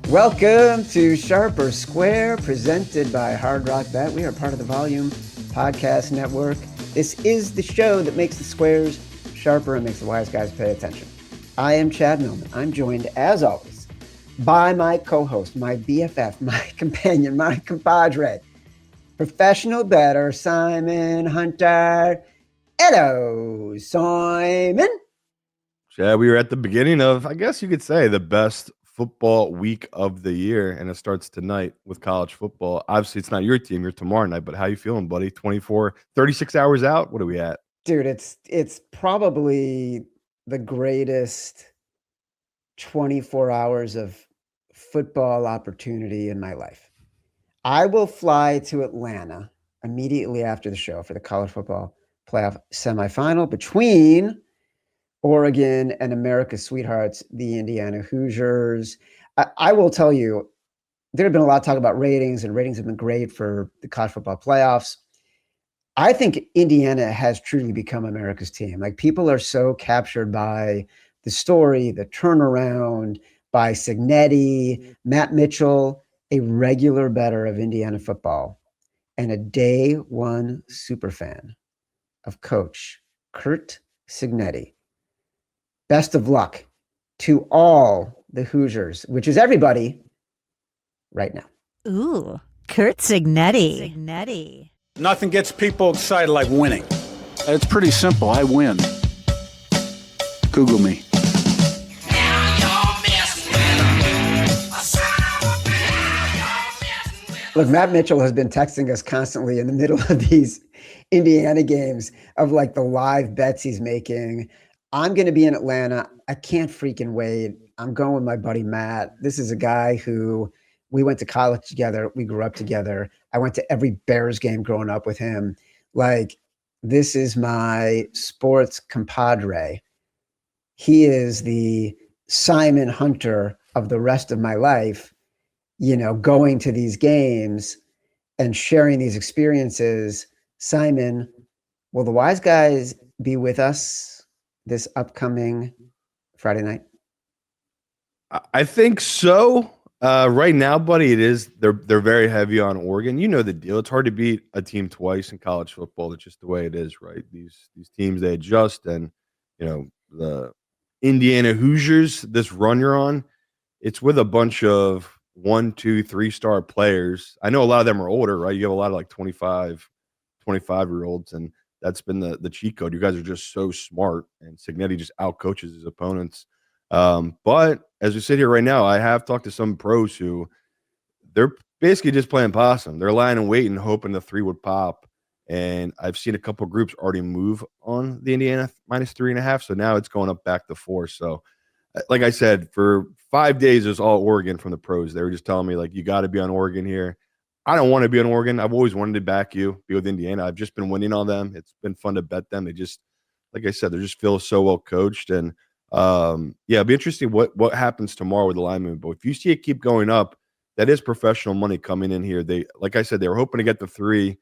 Welcome to Sharper Square, presented by Hard Rock Bet. We are part of the Volume Podcast Network. This is the show that makes the squares sharper and makes the wise guys pay attention. I am Chad Millman. I'm joined, as always, by my co-host, my BFF, my companion, my compadre, professional bettor, Simon Hunter. Hello, Simon. Chad, we were at the beginning of, I guess you could say, the best football week of the year, and it starts tonight with college football. Obviously, it's not your team, you're tomorrow night, but how you feeling, buddy? 36 hours out? What are we at? Dude, it's probably the greatest 24 hours of football opportunity in my life. I will fly to Atlanta immediately after the show for the college football playoff semifinal between Oregon and America's sweethearts, the Indiana Hoosiers. I will tell you, there have been a lot of talk about ratings, and ratings have been great for the college football playoffs. I think Indiana has truly become America's team. Like, people are so captured by the story, the turnaround, by Cignetti, Matt Mitchell, a regular bettor of Indiana football, and a day one superfan of Coach Curt Cignetti. Best of luck to all the Hoosiers, which is everybody right now. Ooh, Curt Cignetti. Nothing gets people excited like winning. It's pretty simple. I win. Google me. Look, Matt Mitchell has been texting us constantly in the middle of these Indiana games of like the live bets he's making. I'm going to be in Atlanta. I can't freaking wait. I'm going with my buddy Matt. This is a guy who we went to college together. We grew up together. I went to every Bears game growing up with him. Like, this is my sports compadre. He is the Simon Hunter of the rest of my life, you know, going to these games and sharing these experiences. Simon, will the wise guys be with us this upcoming Friday night? I think so. Right now, buddy, it is. They're very heavy on Oregon. You know the deal. It's hard to beat a team twice in college football. That's just the way it is, right? These teams, they adjust, and you know the Indiana Hoosiers. This run you're on, it's with a bunch of 1, 2, 3-star players. I know a lot of them are older, right? You have a lot of like 25-year-olds, and that's been the cheat code. You guys are just so smart, and Cignetti just outcoaches his opponents. But as we sit here right now, I have talked to some pros who they're basically just playing possum. They're lying in wait and hoping the 3 would pop. And I've seen a couple groups already move on the Indiana -3.5. So now it's going up back to 4. So like I said, for 5 days, it was all Oregon from the pros. They were just telling me, like, you got to be on Oregon here. I don't want to be on Oregon. I've always wanted to back you, be with Indiana. I've just been winning on them. It's been fun to bet them. They just, like I said, they just feel so well coached. And yeah, it'll be interesting what happens tomorrow with the line movement. But if you see it keep going up, that is professional money coming in here. They, like I said, they were hoping to get the 3.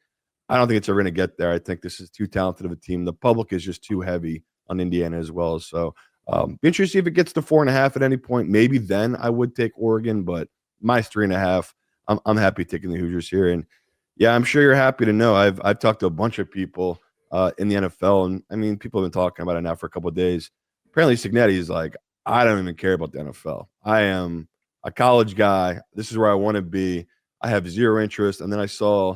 I don't think it's ever going to get there. I think this is too talented of a team. The public is just too heavy on Indiana as well. So be interesting if it gets to 4.5 at any point. Maybe then I would take Oregon, but -3.5. I'm happy taking the Hoosiers here. And yeah, I'm sure you're happy to know I've talked to a bunch of people in the NFL, and I mean, people have been talking about it now for a couple of days. Apparently, Cignetti is like, I don't even care about the NFL. I am a college guy. This is where I want to be. I have zero interest. And then I saw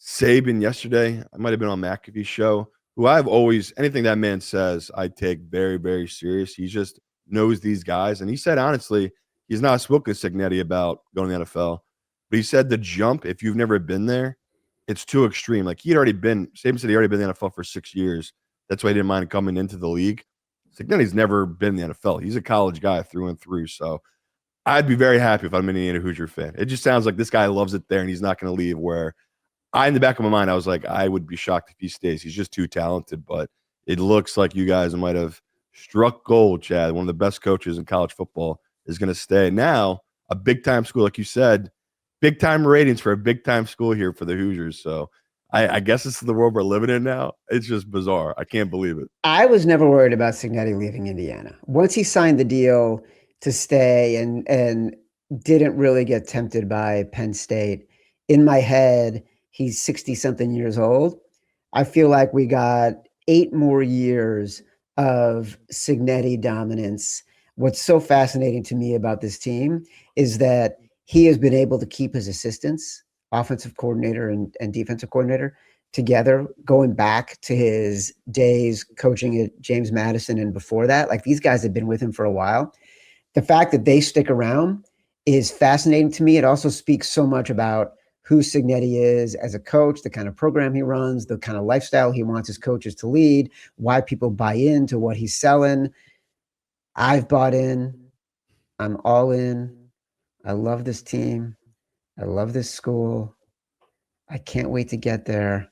Saban yesterday. I might have been on McAfee's show, who I've always, anything that man says, I take very, very serious. He just knows these guys. And he said, honestly, he's not spoken to Cignetti about going to the NFL. But he said the jump, if you've never been there, it's too extreme. Like, Saban said he'd already been in the NFL for 6 years. That's why he didn't mind coming into the league. Cignetti's never been in the NFL. He's a college guy through and through. So I'd be very happy if I'm an Indiana Hoosier fan. It just sounds like this guy loves it there, and he's not going to leave. Where in the back of my mind, I was like, I would be shocked if he stays. He's just too talented. But it looks like you guys might have struck gold, Chad. One of the best coaches in college football is going to stay. Now, a big-time school, like you said, big-time ratings for a big-time school here for the Hoosiers. So I guess this is the world we're living in now. It's just bizarre. I can't believe it. I was never worried about Cignetti leaving Indiana. Once he signed the deal to stay and didn't really get tempted by Penn State. In my head, he's 60-something years old. I feel like we got 8 more years of Cignetti dominance. What's so fascinating to me about this team is that he has been able to keep his assistants, offensive coordinator and defensive coordinator, together, going back to his days coaching at James Madison and before that. Like, these guys have been with him for a while. The fact that they stick around is fascinating to me. It also speaks so much about who Cignetti is as a coach, the kind of program he runs, the kind of lifestyle he wants his coaches to lead, why people buy into what he's selling. I've bought in. I'm all in. I love this team. I love this school. I can't wait to get there.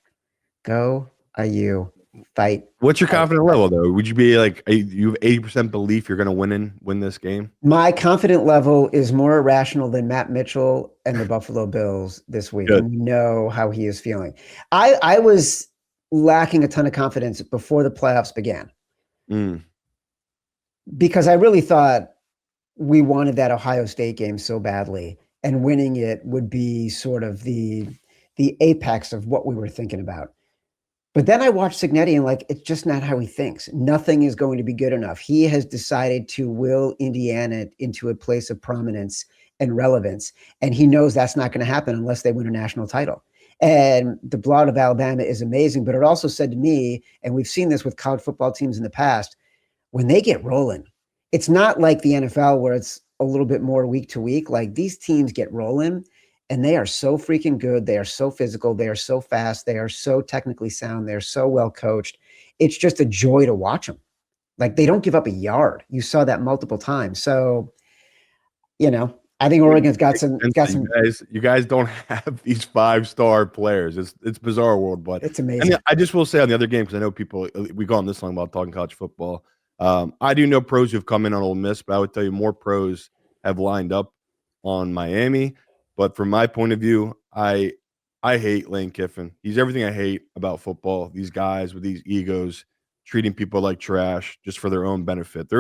Go IU. Fight. What's your confidence level, though? Would you be like, you have 80% belief you're going to win this game? My confident level is more irrational than Matt Mitchell and the Buffalo Bills this week. Good. And you know how he is feeling. I was lacking a ton of confidence before the playoffs began because I really thought we wanted that Ohio State game so badly, and winning it would be sort of the apex of what we were thinking about. But then I watched Cignetti and like, it's just not how he thinks. Nothing is going to be good enough. He has decided to will Indiana into a place of prominence and relevance. And he knows that's not going to happen unless they win a national title. And the blowout of Alabama is amazing. But it also said to me, and we've seen this with college football teams in the past, when they get rolling, it's not like the NFL where it's a little bit more week to week. Like, these teams get rolling. And they are so freaking good. They are so physical. They are so fast. They are so technically sound. They're so well coached. It's just a joy to watch them. Like, they don't give up a yard. You saw that multiple times. So, I think Oregon's got some. You guys don't have these 5-star players. It's bizarre world, but it's amazing. I just will say on the other game, because I know people, we go on this long about talking college football. I do know pros who've come in on Ole Miss, but I would tell you more pros have lined up on Miami. But from my point of view, I hate Lane Kiffin. He's everything I hate about football. These guys with these egos, treating people like trash just for their own benefit.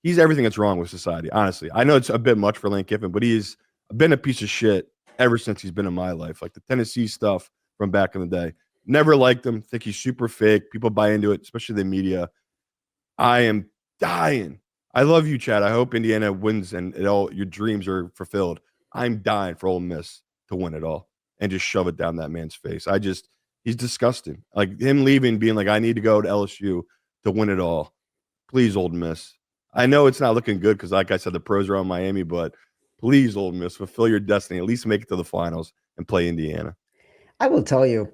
He's everything that's wrong with society, honestly. I know it's a bit much for Lane Kiffin, but he's been a piece of shit ever since he's been in my life. Like the Tennessee stuff from back in the day. Never liked him. Think he's super fake. People buy into it, especially the media. I am dying. I love you, Chad. I hope Indiana wins and all your dreams are fulfilled. I'm dying for Ole Miss to win it all and just shove it down that man's face. He's disgusting. Like him leaving, being like, I need to go to LSU to win it all. Please, Ole Miss. I know it's not looking good because, like I said, the pros are on Miami, but please, Ole Miss, fulfill your destiny. At least make it to the finals and play Indiana. I will tell you,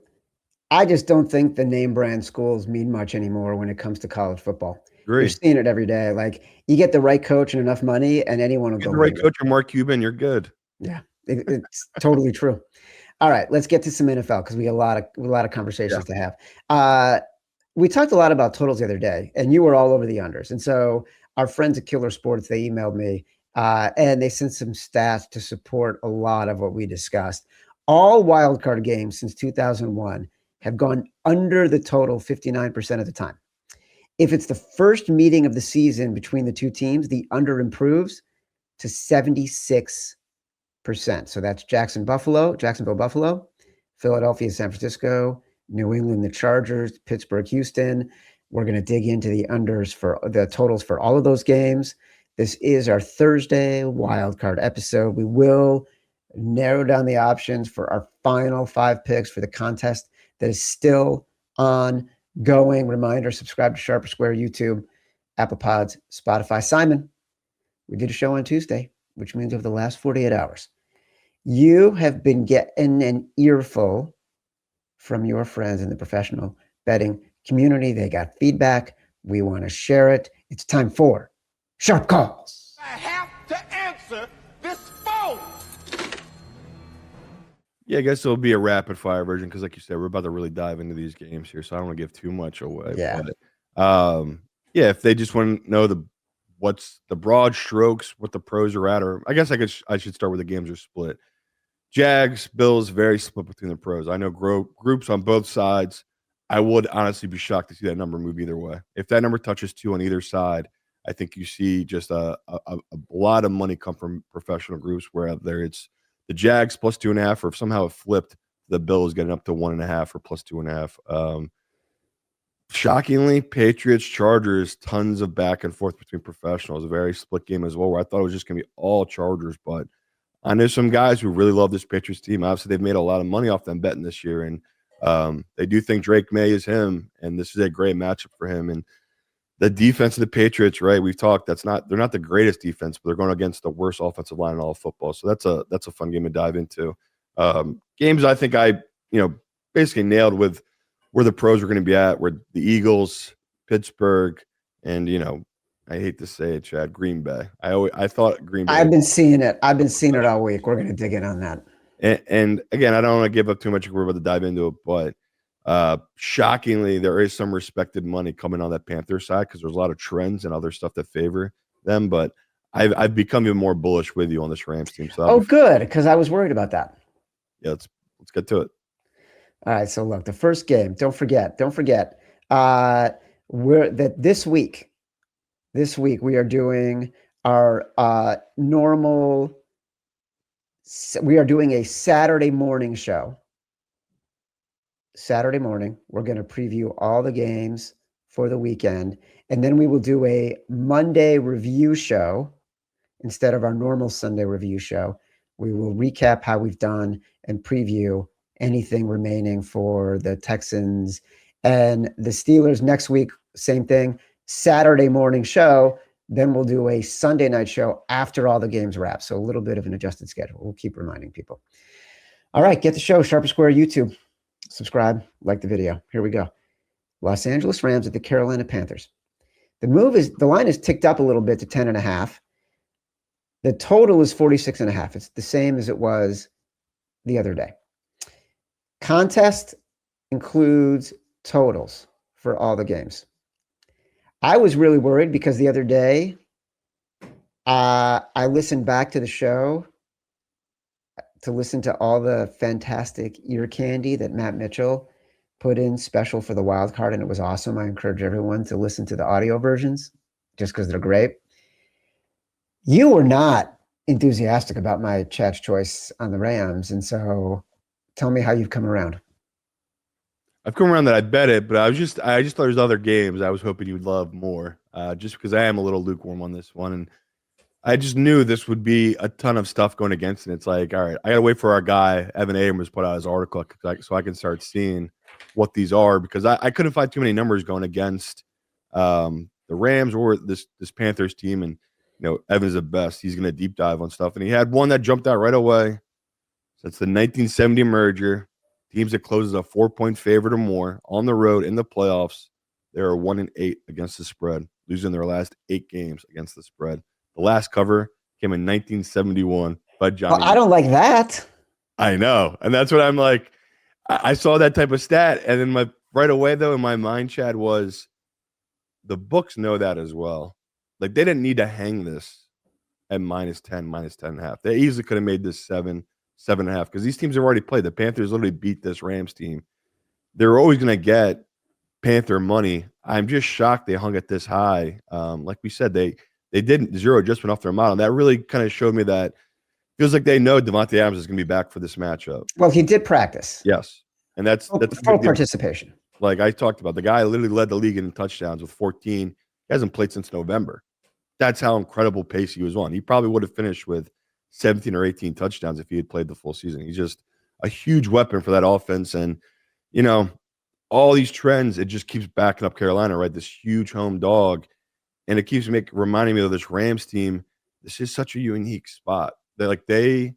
I just don't think the name brand schools mean much anymore when it comes to college football. Agree. You're seeing it every day. Like, you get the right coach and enough money, and anyone will go. The right coach and Mark Cuban, you're good. Yeah, it's totally true. All right, let's get to some NFL because we got a lot of conversations to have. We talked a lot about totals the other day, and you were all over the unders. And so our friends at Killer Sports, they emailed me, and they sent some stats to support a lot of what we discussed. All wildcard games since 2001 have gone under the total 59% of the time. If it's the first meeting of the season between the two teams, the under improves to 76%. So that's Jacksonville, Buffalo, Philadelphia, San Francisco, New England, the Chargers, Pittsburgh, Houston. We're going to dig into the unders for the totals for all of those games. This is our Thursday wildcard episode. We will narrow down the options for our final 5 picks for the contest that is still ongoing. Reminder, subscribe to Sharper Square, YouTube, Apple Pods, Spotify. Simon, we did a show on Tuesday, which means over the last 48 hours, you have been getting an earful from your friends in the professional betting community. They got feedback. We want to share it. It's time for Sharp Calls. I have to answer this phone. Yeah, I guess it'll be a rapid fire version because, like you said, we're about to really dive into these games here, so I don't want to give too much away. Yeah. But, if they just want to know what's the broad strokes, what the pros are at, or I guess I should start with the games are split. Jags, Bills, very split between the pros. I know groups on both sides. I would honestly be shocked to see that number move either way. If that number touches 2 on either side, I think you see just a lot of money come from professional groups, whether it's the Jags plus 2.5, or if somehow it flipped, the Bills getting up to 1.5 or plus 2.5. Shockingly, Patriots, Chargers, tons of back and forth between professionals. A very split game as well, where I thought it was just going to be all Chargers. But I know some guys who really love this Patriots team. Obviously, they've made a lot of money off them betting this year. And they do think Drake May is him. And this is a great matchup for him. And the defense of the Patriots, right? We've talked. They're not the greatest defense, but they're going against the worst offensive line in all of football. So that's a fun game to dive into. Games I think I basically nailed with where the pros were going to be at, were the Eagles, Pittsburgh, and I hate to say it, Chad, Green Bay. I thought Green Bay. I've been seeing it all week. We're going to dig in on that. And again, I don't want to give up too much. We're about to dive into it, but shockingly, there is some respected money coming on that Panther side because there's a lot of trends and other stuff that favor them. But I've become even more bullish with you on this Rams team. So good, because I was worried about that. Yeah, let's get to it. All right, so look, the first game. Don't forget. This week we are doing our normal. We are doing a Saturday morning show. Saturday morning, we're going to preview all the games for the weekend, and then we will do a Monday review show instead of our normal Sunday review show. We will recap how we've done and preview anything remaining for the Texans and the Steelers. Next week, same thing, Saturday morning show. Then we'll do a Sunday night show after all the games wrap. So a little bit of an adjusted schedule. We'll keep reminding people. All right, get the show, Sharp Square YouTube. Subscribe, like the video. Here we go. Los Angeles Rams at the Carolina Panthers. The line is ticked up a little bit to 10.5. The total is 46.5. It's the same as it was the other day. Contest includes totals for all the games. I was really worried because the other day I listened back to the show to listen to all the fantastic ear candy that Matt Mitchell put in special for the wild card, and it was awesome. I encourage everyone to listen to the audio versions just because they're great. You were not enthusiastic about my Chad's choice on the Rams, and so tell me how you've come around. I've come around that I bet it, but I just thought there's other games I was hoping you'd love more, just because I am a little lukewarm on this one, and I just knew this would be a ton of stuff going against it. It's like, all right, I got to wait for our guy, Evan Abrams, put out his article so I can start seeing what these are, because I couldn't find too many numbers going against the Rams or this Panthers team. And, Evan's the best. He's going to deep dive on stuff. And he had one that jumped out right away. So it's the 1970 merger. Teams that closes a 4-point favorite or more on the road in the playoffs, they are 1-8 against the spread, losing their last 8 games against the spread. The last cover came in 1971 by Johnny. Well, I don't like that. I know. And that's what I'm like. I saw that type of stat. And then right away, though, in my mind, Chad, was the books know that as well. Like, they didn't need to hang this at -10, -10.5. They easily could have made this 7, 7.5, because these teams have already played. The Panthers literally beat this Rams team. They're always going to get Panther money. I'm just shocked they hung it this high. Like we said, they didn't zero adjustment off their model. That really kind of showed me that feels like they know Devontae Adams is going to be back for this matchup. Well, he did practice. Yes. And that's full participation. Like I talked about, the guy literally led the league in touchdowns with 14. He hasn't played since November. That's how incredible pace he was on. He probably would have finished with 17 or 18 touchdowns if he had played the full season. He's just a huge weapon for that offense. And, all these trends, it just keeps backing up Carolina, right? This huge home dog. And it keeps reminding me of this Rams team. This is such a unique spot. They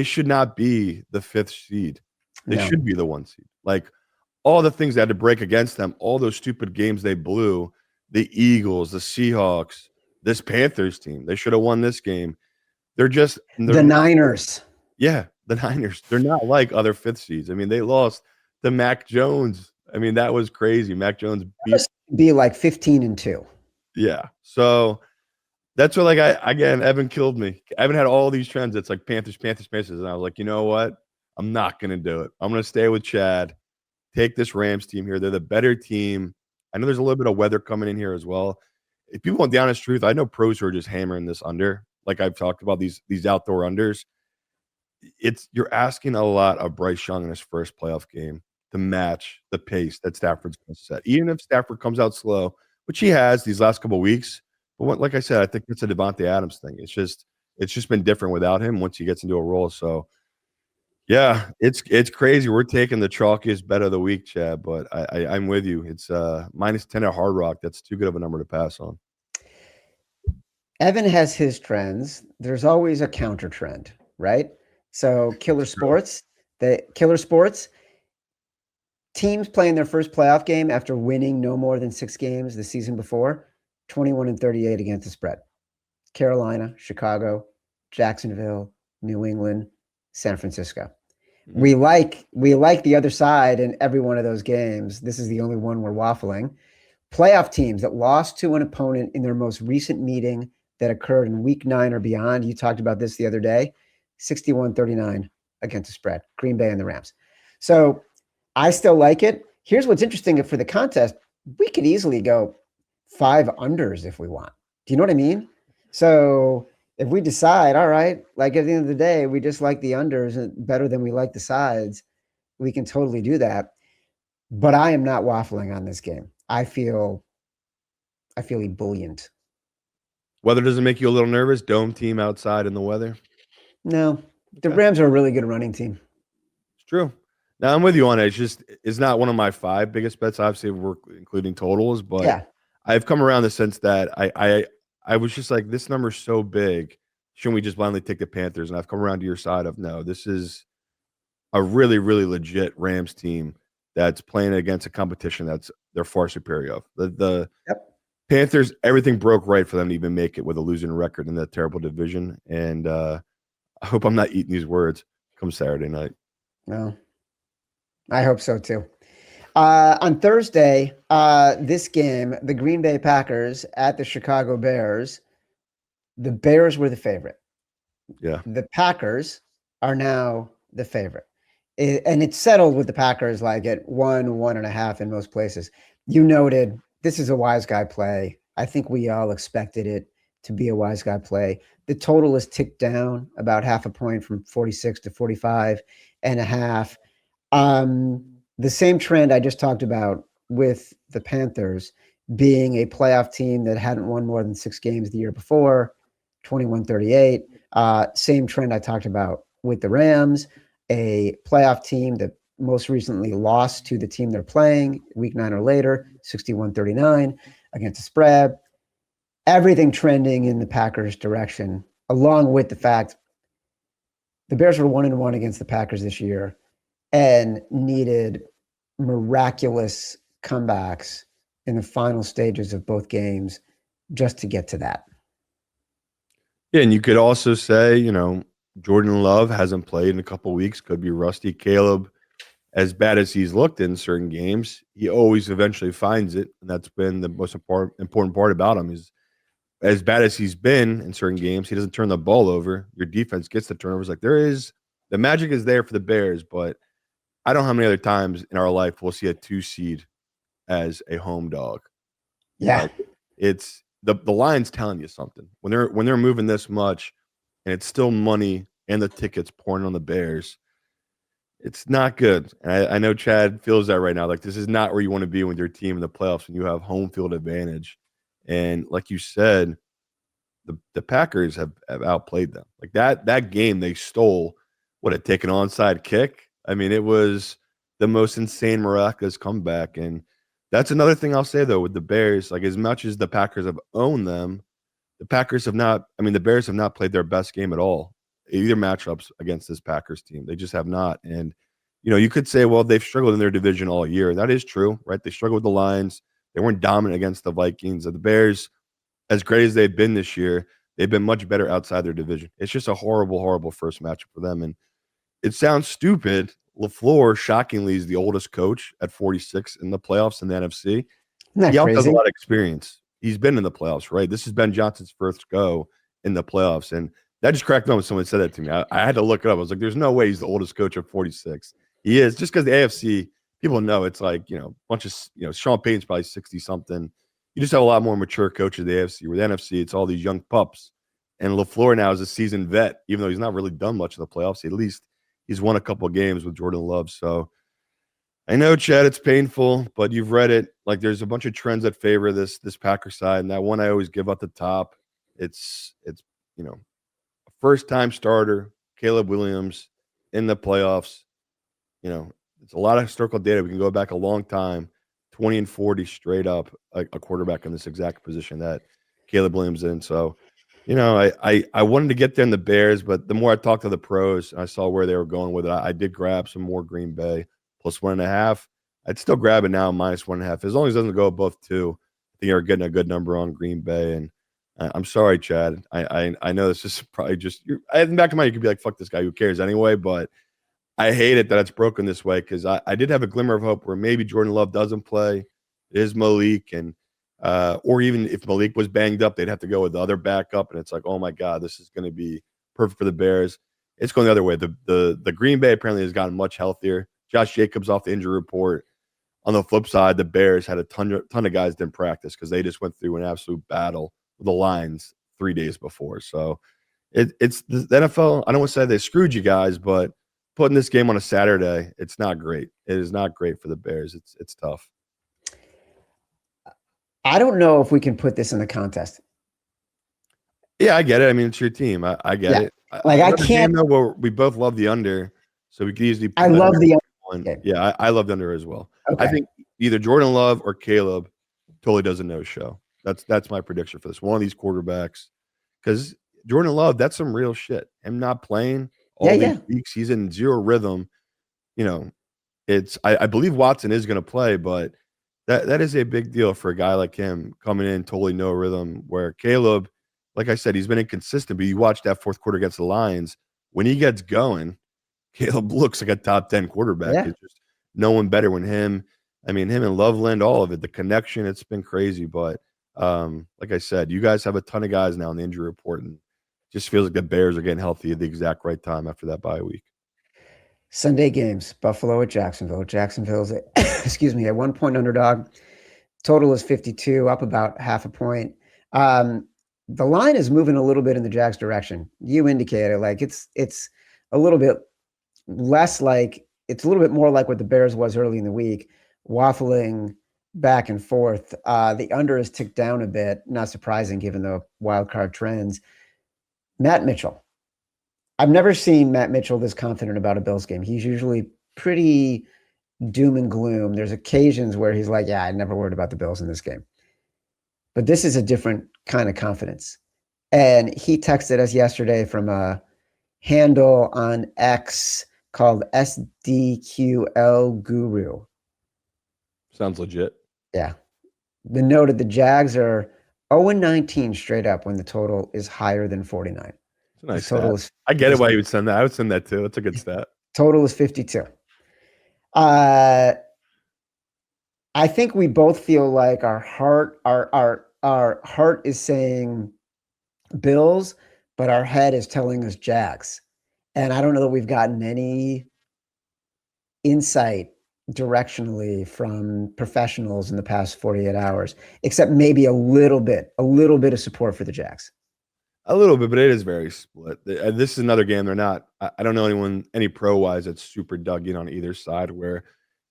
should not be the 5th seed. They should be the 1 seed. Like, all the things that had to break against them, all those stupid games they blew, the Eagles, the Seahawks, this Panthers team, they should have won this game. They're the Niners. Yeah, the Niners. They're not like other 5th seeds. I mean, they lost to Mac Jones. I mean, that was crazy. Mac Jones be like 15-2. Yeah. So that's what, Evan killed me. Evan had all these trends. It's like Panthers. And I was like, you know what? I'm not going to do it. I'm going to stay with Chad. Take this Rams team here. They're the better team. I know there's a little bit of weather coming in here as well. if people want the honest truth, I know pros who are just hammering this under. Like I've talked about these outdoor unders. You're asking a lot of Bryce Young in his first playoff game to match the pace that Stafford's going to set. Even if Stafford comes out slow, which he has these last couple of weeks. But like I said, I think it's a Devontae Adams thing. It's just been different without him once he gets into a role. So yeah, it's crazy. We're taking the chalkiest bet of the week, Chad, but I'm with you. It's -10 at Hard Rock. That's too good of a number to pass on. Evan has his trends. There's always a counter trend, right? So Killer Sports, teams playing their first playoff game after winning no more than 6 games the season before, 21-38 against the spread. Carolina, Chicago, Jacksonville, New England, San Francisco. We like the other side in every one of those games. This is the only one we're waffling. Playoff teams that lost to an opponent in their most recent meeting that occurred in week 9 or beyond. You talked about this the other day, 61-39 against the spread, Green Bay and the Rams. So I still like it. Here's what's interesting for the contest. We could easily go 5 unders if we want. Do you know what I mean? So if we decide, all right, like at the end of the day, we just like the unders better than we like the sides, we can totally do that. But I am not waffling on this game. I feel ebullient. Weather doesn't make you a little nervous? Dome team outside in the weather? No, the Rams are a really good running team. It's true. Now I'm with you on it. It's not one of my 5 biggest bets. Obviously, we're including totals, but Yeah. I've come around the sense that I was just like, this number's so big. Shouldn't we just blindly take the Panthers? And I've come around to your side of no, this is a really, really legit Rams team that's playing against a competition that's they're far superior of. The Panthers, everything broke right for them to even make it with a losing record in that terrible division. And I hope I'm not eating these words come Saturday night. No, I hope so too. On Thursday, this game, the Green Bay Packers at the Chicago Bears, the Bears were the favorite. Yeah. The Packers are now the favorite. And it's settled with the Packers like at 1.5 in most places. You noted this is a wise guy play. I think we all expected it to be a wise guy play. The total is ticked down about 0.5 point from 46 to 45.5. The same trend I just talked about with the Panthers being a playoff team that hadn't won more than 6 games the year before, 21-38. Same trend I talked about with the Rams, a playoff team that most recently lost to the team they're playing week 9 or later, 61-39 against the spread. Everything trending in the Packers' direction, along with the fact the Bears were 1-1 against the Packers this year and needed miraculous comebacks in the final stages of both games just to get to that. Yeah, and you could also say, Jordan Love hasn't played in a couple weeks, could be rusty. Caleb, as bad as he's looked in certain games, he always eventually finds it, and that's been the most important part about him is as bad as he's been in certain games, he doesn't turn the ball over. Your defense gets the turnovers. Like the magic is there for the Bears, but I don't know how many other times in our life we'll see a 2 seed as a home dog. Yeah. Like, it's the line's telling you something. When they're moving this much and it's still money and the tickets pouring on the Bears, it's not good. And I know Chad feels that right now. Like, this is not where you want to be with your team in the playoffs when you have home field advantage. And like you said, the Packers have outplayed them. Like that game they stole, take an onside kick? I mean, it was the most insane, miraculous comeback. And that's another thing I'll say, though, with the Bears. Like, as much as the Packers have owned them, the Bears have not played their best game at all, either matchups against this Packers team. They just have not. And, you could say, well, they've struggled in their division all year. That is true, right? They struggled with the Lions. They weren't dominant against the Vikings. The Bears, as great as they've been this year, they've been much better outside their division. It's just a horrible, horrible first matchup for them. And it sounds stupid. LaFleur, shockingly, is the oldest coach at 46 in the playoffs in the NFC. He also has a lot of experience. He's been in the playoffs, right? This is Ben Johnson's first go in the playoffs. And that just cracked me up when someone said that to me. I had to look it up. I was like, there's no way he's the oldest coach at 46. He is, just because the AFC, people know it's like, a bunch of, Sean Payton's probably 60-something. you just have a lot more mature coaches in the AFC. Where the NFC, it's all these young pups. And LaFleur now is a seasoned vet, even though he's not really done much in the playoffs. At least he's won a couple of games with Jordan Love. So I know, Chad, it's painful, but you've read it. Like, there's a bunch of trends that favor this Packer side, and that one I always give at the top. It's a first-time starter, Caleb Williams, in the playoffs. It's a lot of historical data. We can go back a long time, 20-40 straight up, a quarterback in this exact position that Caleb Williams in. So, I wanted to get there in the Bears, but the more I talked to the pros and I saw where they were going with it, I did grab some more Green Bay plus 1.5. I'd still grab it now minus 1.5. As long as it doesn't go above 2, I think you're getting a good number on Green Bay. And I'm sorry, Chad. I know this is probably just in the back of my mind, you could be like, fuck this guy, who cares anyway? But I hate it that it's broken this way, because I did have a glimmer of hope where maybe Jordan Love doesn't play. It is Malik, and or even if Malik was banged up, they'd have to go with the other backup, and it's like, oh my God, this is going to be perfect for the Bears. It's going the other way. The Green Bay apparently has gotten much healthier. Josh Jacobs off the injury report. On the flip side, the Bears had a ton of guys didn't practice because they just went through an absolute battle with the Lions 3 days before. So it's the NFL. I don't want to say they screwed you guys, but putting this game on a Saturday, it's not great. It is not great for the Bears. It's tough. I don't know if we can put this in the contest. Yeah, I get it. I mean, it's your team. I get it. I can't. Where we both love the under, so we could easily. I love the under. Okay. Yeah, I love the under as well. Okay. I think either Jordan Love or Caleb totally does a no-show. That's my prediction for this. One of these quarterbacks, because Jordan Love, that's some real shit. Him not playing all these weeks, he's in zero rhythm. I believe Watson is going to play, but that is a big deal for a guy like him coming in totally no rhythm. Where Caleb, like I said, he's been inconsistent, but you watch that fourth quarter against the Lions. When he gets going, Caleb looks like a top 10 quarterback. Yeah. It's just no one better when him. I mean, him and Loveland, all of it, the connection, it's been crazy. But like I said, you guys have a ton of guys now in the injury report, and just feels like the Bears are getting healthy at the exact right time after that bye week. Sunday games, Buffalo at Jacksonville. Jacksonville's a 1-point underdog. Total is 52, up about half a point. The line is moving a little bit in the Jags direction. You indicated like it's a little bit less like, it's a little bit more like what the Bears was early in the week, waffling back and forth. The under has ticked down a bit, not surprising given the wild card trends. Matt Mitchell. I've never seen Matt Mitchell this confident about a Bills game. He's usually pretty doom and gloom. There's occasions where he's like, yeah, I never worried about the Bills in this game. But this is a different kind of confidence. And he texted us yesterday from a handle on X called SDQL Guru. Sounds legit. Yeah. The noted the Jags are 0-19 straight up when the total is higher than 49. It's a nice total stat. I get it why you would send that. I would send that too. It's a good stat. Total is 52. I think we both feel like our heart is saying Bills, but our head is telling us Jags. And I don't know that we've gotten any insight directionally from professionals in the past 48 hours, except maybe a little bit of support for the Jags. A little bit, but it is very split. This is another game. They're not, I don't know anyone, any pro-wise that's super dug in on either side where,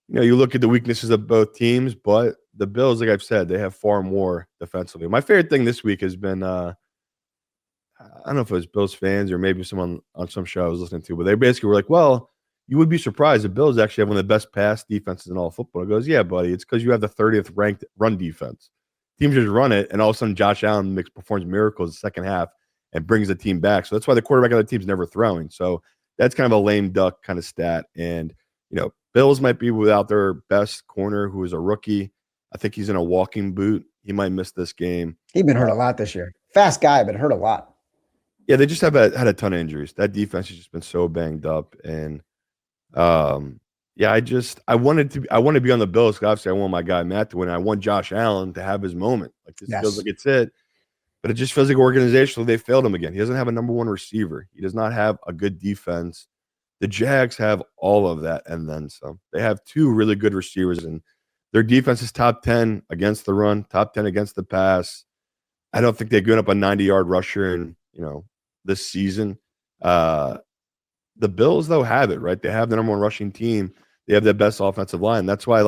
you look at the weaknesses of both teams, but the Bills, like I've said, they have far more defensively. My favorite thing this week has been, I don't know if it was Bills fans or maybe someone on some show I was listening to, but they basically were like, well, you would be surprised. The Bills actually have one of the best pass defenses in all football. It goes, yeah, buddy, it's because you have the 30th ranked run defense. Teams just run it, and all of a sudden Josh Allen performs miracles in the second half and brings the team back. So that's why the quarterback of the team's never throwing. So that's kind of a lame duck kind of stat. And, Bills might be without their best corner, who is a rookie. I think he's in a walking boot. He might miss this game. He's been hurt a lot this year. Fast guy, but hurt a lot. Yeah, they just had a ton of injuries. That defense has just been so banged up. And I wanted to be on the Bills because obviously I want my guy Matt to win. I want Josh Allen to have his moment. Like this feels like it's it. But it just feels like organizationally they failed him again. He doesn't have a number one receiver. He does not have a good defense. The Jags have all of that and then some. They have two really good receivers in Their defense is top 10 against the run, top 10 against the pass. I don't think they've given up a 90-yard rusher in, this season. The Bills, though, have it, right? They have the number one rushing team. They have the best offensive line. That's why,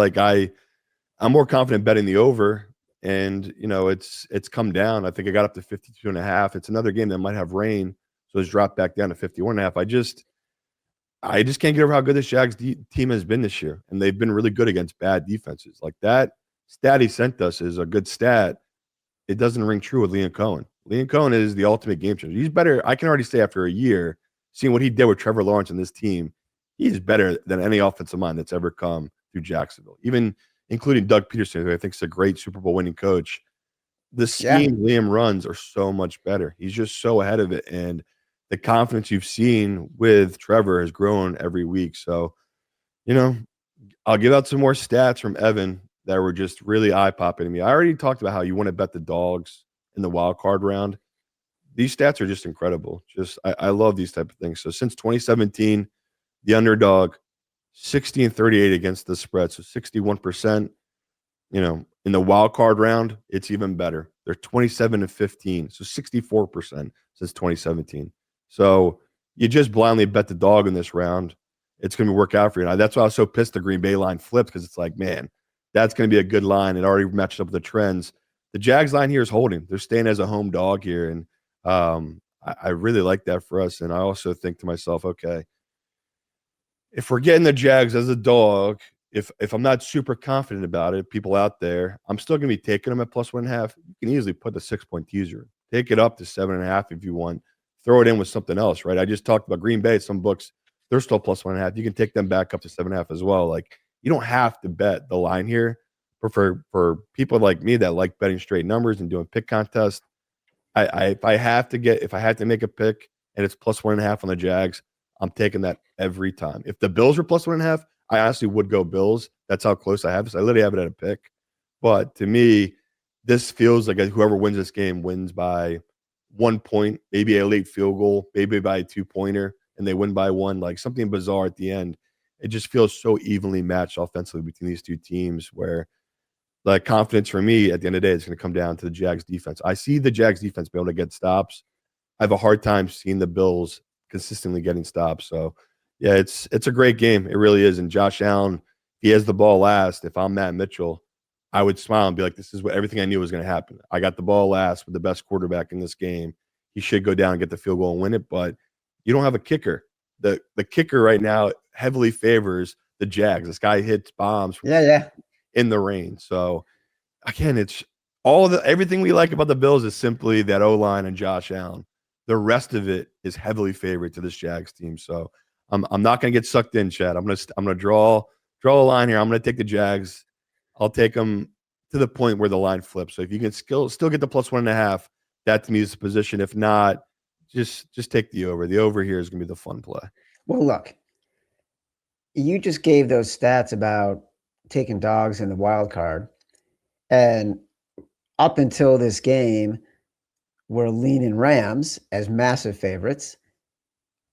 I'm more confident betting the over. And, it's come down. I think it got up to 52.5. It's another game that might have rain, so it's dropped back down to 51.5. I just can't get over how good this Jags team has been this year. And they've been really good against bad defenses. Like that stat he sent us is a good stat. It doesn't ring true with Liam Cohen. Liam Cohen is the ultimate game changer. He's better. I can already say after a year, seeing what he did with Trevor Lawrence and this team, he's better than any offensive mind that's ever come through Jacksonville, even including Doug Peterson, who I think is a great Super Bowl winning coach. The scheme Liam runs are so much better. He's just so ahead of it. And the confidence you've seen with Trevor has grown every week. So, I'll give out some more stats from Evan that were just really eye-popping to me. I already talked about how you want to bet the dogs in the wild card round. These stats are just incredible. I love these type of things. So since 2017, the underdog, 60-38 against the spread. So 61%, in the wild card round, it's even better. They're 27-15. So 64% since 2017. So you just blindly bet the dog in this round. It's going to work out for you. And that's why I was so pissed the Green Bay line flipped, because it's like, man, that's going to be a good line. It already matched up with the trends. The Jags line here is holding. They're staying as a home dog here. And I really like that for us. And I also think to myself, okay, if we're getting the Jags as a dog, if I'm not super confident about it, people out there, I'm still going to be taking them at +1.5. You can easily put the 6-point teaser. Take it up to 7.5 if you want. Throw it in with something else, right? I just talked about Green Bay. Some books, they're still +1.5. You can take them back up to 7.5 as well. Like, you don't have to bet the line here. But for people like me that like betting straight numbers and doing pick contests, if I have to make a pick and it's +1.5 on the Jags, I'm taking that every time. If the Bills were +1.5, I honestly would go Bills. That's how close I have this. I literally have it at a pick. But to me, this feels like whoever wins this game wins by 1 point, maybe a late field goal, maybe by a 2-pointer, and they win by 1, like something bizarre at the end. It just feels so evenly matched offensively between these two teams, where the confidence for me at the end of the day is going to come down to the Jags defense. I see the Jags defense be able to get stops. I have a hard time seeing the Bills consistently getting stops. So, yeah, it's a great game. It really is. And Josh Allen, he has the ball last. If I'm Matt Mitchell, I would smile and be like, this is what everything I knew was going to happen. I got the ball last with the best quarterback in this game. He should go down and get the field goal and win it, but you don't have a kicker. The kicker right now heavily favors the Jags. This guy hits bombs in the rain. So, again, it's everything we like about the Bills is simply that O-line and Josh Allen. The rest of it is heavily favored to this Jags team. So I'm not going to get sucked in, Chad. I'm gonna draw a line here. I'm going to take the Jags. I'll take them to the point where the line flips. So if you can still get the +1.5, that to me is the position. If not, just take the over. The over here is going to be the fun play. Well, look, you just gave those stats about taking dogs in the wild card, and up until this game, we're leaning Rams as massive favorites,